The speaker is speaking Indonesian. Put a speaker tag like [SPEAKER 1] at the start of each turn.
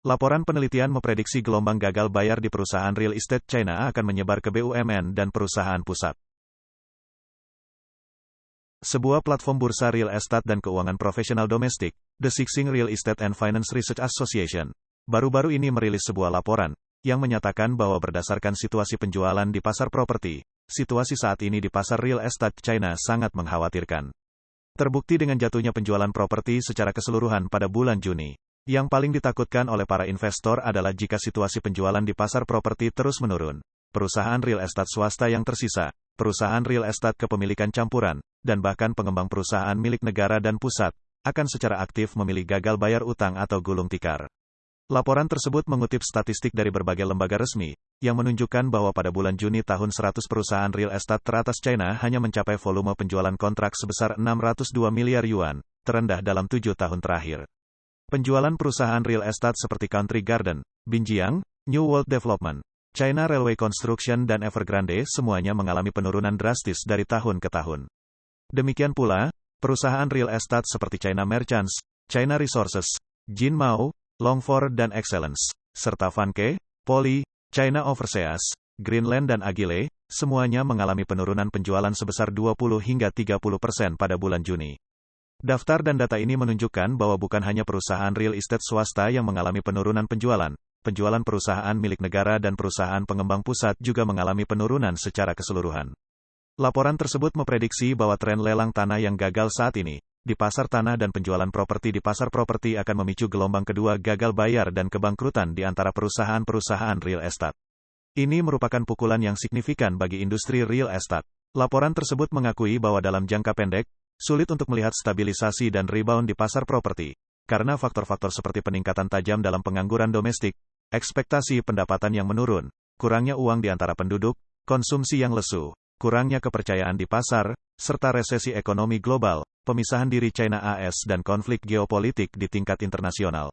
[SPEAKER 1] Laporan penelitian memprediksi gelombang gagal bayar di perusahaan real estate China akan menyebar ke BUMN dan perusahaan pusat. Sebuah platform bursa real estate dan keuangan profesional domestik, The Sixing Real Estate and Finance Research Association, baru-baru ini merilis sebuah laporan yang menyatakan bahwa berdasarkan situasi penjualan di pasar properti, situasi saat ini di pasar real estate China sangat mengkhawatirkan. Terbukti dengan jatuhnya penjualan properti secara keseluruhan pada bulan Juni. Yang paling ditakutkan oleh para investor adalah jika situasi penjualan di pasar properti terus menurun. Perusahaan real estate swasta yang tersisa, perusahaan real estate kepemilikan campuran, dan bahkan pengembang perusahaan milik negara dan pusat, akan secara aktif memilih gagal bayar utang atau gulung tikar. Laporan tersebut mengutip statistik dari berbagai lembaga resmi, yang menunjukkan bahwa pada bulan Juni tahun 100 perusahaan real estate teratas China hanya mencapai volume penjualan kontrak sebesar 602 miliar yuan, terendah dalam 7 tahun terakhir. Penjualan perusahaan real estate seperti Country Garden, Binjiang, New World Development, China Railway Construction dan Evergrande semuanya mengalami penurunan drastis dari tahun ke tahun. Demikian pula, perusahaan real estate seperti China Merchants, China Resources, Jinmao, Longfor dan Excellence, serta Vanke, Poly, China Overseas, Greenland dan Agile, semuanya mengalami penurunan penjualan sebesar 20 hingga 30% pada bulan Juni. Daftar dan data ini menunjukkan bahwa bukan hanya perusahaan real estate swasta yang mengalami penurunan penjualan, penjualan perusahaan milik negara dan perusahaan pengembang pusat juga mengalami penurunan secara keseluruhan. Laporan tersebut memprediksi bahwa tren lelang tanah yang gagal saat ini, di pasar tanah dan penjualan properti di pasar properti akan memicu gelombang kedua gagal bayar dan kebangkrutan di antara perusahaan-perusahaan real estate. Ini merupakan pukulan yang signifikan bagi industri real estate. Laporan tersebut mengakui bahwa dalam jangka pendek, sulit untuk melihat stabilisasi dan rebound di pasar properti, karena faktor-faktor seperti peningkatan tajam dalam pengangguran domestik, ekspektasi pendapatan yang menurun, kurangnya uang di antara penduduk, konsumsi yang lesu, kurangnya kepercayaan di pasar, serta resesi ekonomi global, pemisahan diri China AS dan konflik geopolitik di tingkat internasional.